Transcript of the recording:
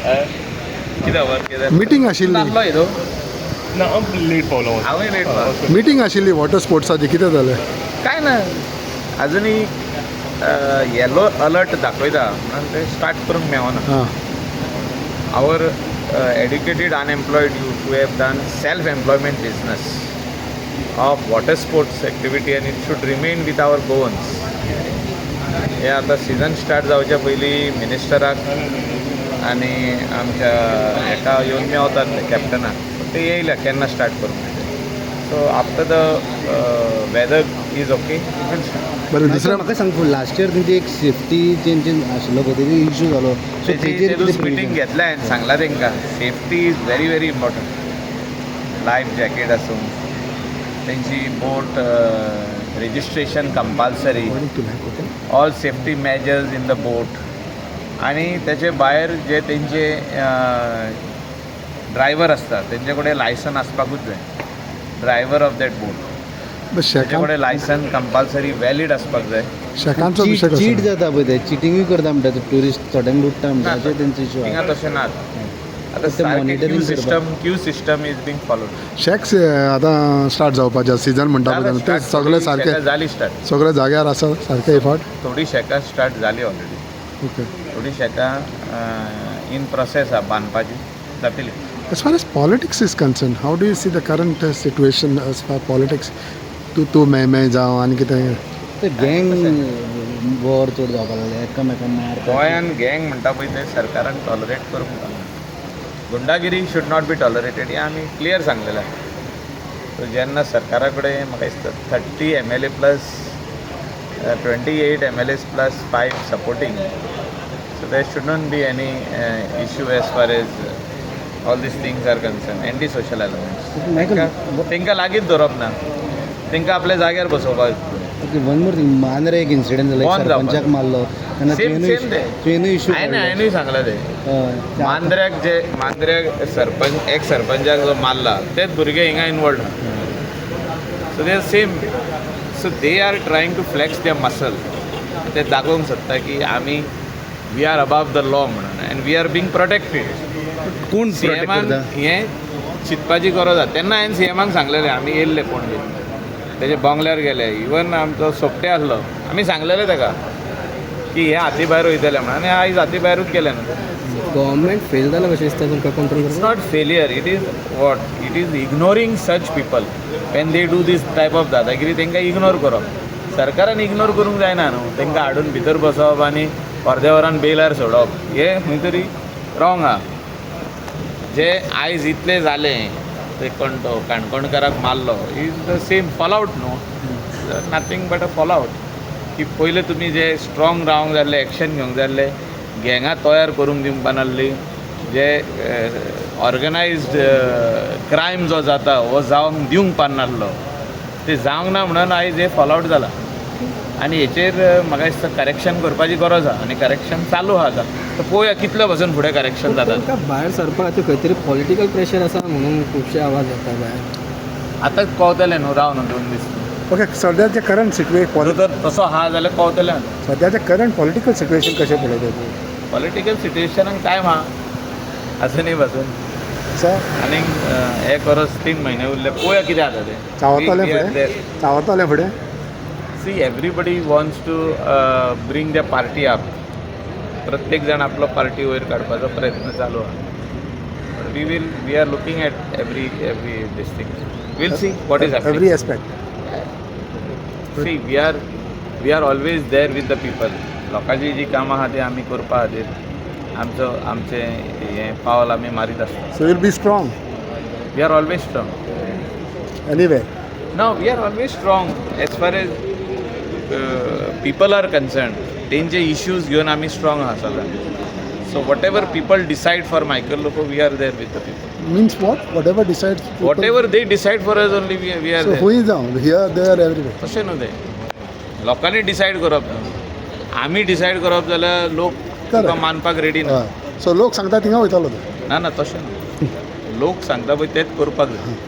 कितें वर्क कितें मिटींग आशिल्ली नासलो येदो ना लेट पावलो हांवूय लेट पावलो. मिटींग आशिल्ली वॉटर स्पोर्ट्साची कितें जालें काय ना अजुनूय येलो अलर्ट दाखयता म्हणून ते स्टार्ट करूंक मेळना. हां our educated unemployed youth who have done self-employment business of water sports activity and it should remain with our bones. हे आता सीझन स्टार्ट जावच्या पयलीं मिनिस्टराक आनी आमच्या हेका येवन मेवतात कॅप्टनाक ते येयल्या केन्ना स्टार्ट करूंक. So after the weather is okay will start. बरें दुसऱ्या म्हाका सांग लास्ट इयर तुमची एक सेफ्टी चेंज आशिल्लो पळय तेजी इश्यू जालो सो तेजेर मिटींग घेतल्या हांवें सांगला तांकां safety is very very important. Life jacket आसूं तेंची boat registration compulsory all safety measures in the boat आनी तेचे भायर जे तेंचे ड्रायव्हर आसता तेंचे कडेन लायसन आसपाकूच जाय. ड्रायव्हर ऑफ दॅट बोट तेजे कडेन लायसन कंपल्सरी वॅलीड आसपाक जाय. शेकांचो विशय कसो चीट जाता पळय ते चिटींगूय करता म्हणटा ट्युरिस्ट थोड्यांक लुटता म्हणटा अशें तेंचो इश्यू थिंगा तशें नात. आतां ते monitoring Q system is being followed. Shakes आतां स्टार्ट जावपाचें सिजन म्हणटा पळय ते सगळे सारके जाली स्टार्ट. सगळे जाग्यार आसा सारके फाट. थोडी शेकां स्टार्ट जाली ऑलरेडी. ओके थोडी शेकां इन प्रोसेस आहा बांदपाची जातली. As far as politics is concerned, how do you see the current situation as far politics? तूं मैं जावं आनी कितें ते गँग वॉर चड जावपाक लागले एकामेकांक मारता. गोंयान गँग म्हणटा पळय ते सरकारान टॉलरेट करूंक ना. गुंडागिरी शूड नॉट बी टॉलरेटेड हें आमी क्लियर सांगलेलें. सो जेन्ना सरकारा कडेन म्हाका दिसता 30 MLA plus 28 MLAs plus 5 supporting. So there should not be any issue as far as all these things are concern. Anti social elements तांकां लागींच धरप ना. तांकां आपल्या जाग्यार बसोवपाक. वन मोर थिंग मांद्रे एक इन्सिडेंट जालो One सरपंचाक मारलो तेन्ना तुवेंनूय इश्यू हांवें सांगलां तें मांद्र्याक सरपंच एक सरपंचाक जो मारला तेच भुरगे हिंगा involved. So they are same. So they are trying to flex their muscle. ते दाखोवंक सोदता की आमी we are above the law म्हणून and we are being protected. कोण सीएमान हें चिंतपाची गरज आसा. तेन्ना हांवें सीएमाक सांगलेलें आमी येयल्ले पणजे तेजे बंगल्यार गेले. इवन आमचो सोपटे आसलो आमी सांगलेलें ताका की हे हाती भायर वयतले म्हणून आनी आयज हाती भायरूच गेले ना. गव्हर्मेंट फेल जाला कशें दिसता तुमकां control it's not failure. It is what it is ignoring such people when they do this type of दादागिरी. तांकां इग्नोर करप. सरकारान इग्नोर करूंक जायना न्हू. तांकां हाडून भितर बसोवप आनी अर्द्या वरान बेलार सोडप हे खंय तरी रॉंग आहा. जे आयज इतलें जालें ते तो काणकोणकाराक मारलो इज द सेम फॉलआवट न्हू. नथींग बट अ फॉलआवट. की पयले तुमी जे स्ट्रॉंग रावंक जाय आसलें एक्शन घेवंक जाय आसलें गँगां तयार करूंक दिवपा नासली. जे ऑर्गनायज्ड क्रायम जो जाता हो जावंक दिवंक पानासलो ते जावंक ना म्हणून आयज हे फॉलआवट जाला. आनी हेचेर म्हाका दिसता करेक्शन करपाची गरज आहा आनी करेक्शन चालू आहा. तर पळोवया कितले भशेन फुडें करेक्शन जाता. तुमकां भायर सरपाक खातीर खंय तरी पॉलिटिकल प्रेशर आसा म्हणून खुबशे आवाज येता भायर. आतां कळतलें न्हू. राव न्हू 2 दीस. ओके सद्याचें करंट सिट्युएशन जर तसो आहा जाल्यार कळतलें. सद्याचें करंट पॉलिटिकल सिट्युएशन कशें पळयता तूं? पॉलिटिकल सिट्युएशनाक टायम आहा अजुनूय पासून. सर आनीक 1 वर्स 3 म्हयने उरले. पळोवया कितें जाता तें. चावतालें फुडें. See everybody wants to bring the party up. प्रत्येक जाण आपलो पार्टी वयर काडपाचो प्रयत्न चालू आहा. We are looking at every this thing. We'll see what is happening. Every aspect. See we are always there with the people. लोकांची जी कामां आहा ती आमी करपा खातीर आमचें हें पावल आमी मारीत आसता. So we'll be strong. We are always strong. Anyway No, we are always strong as far as people are concerned. तेंचे इश्यूज घेवन आमी स्ट्रॉंग आहा सदां. So whatever people decide for Michael Lobo we are there with the people. Means what decide whatever they decide for us only we are there. खूंय जावं here there everywhere. तशें न्हू तें. लोकांनी डिसायड करप. आमी डिसायड करप जाल्यार लोक तुका मानपाक रेडी ना. सो लोक सांगता थिंगा वयतालो तूं. ना तशें न्हू. लोक सांगता पळय तेंच करपाक जाय.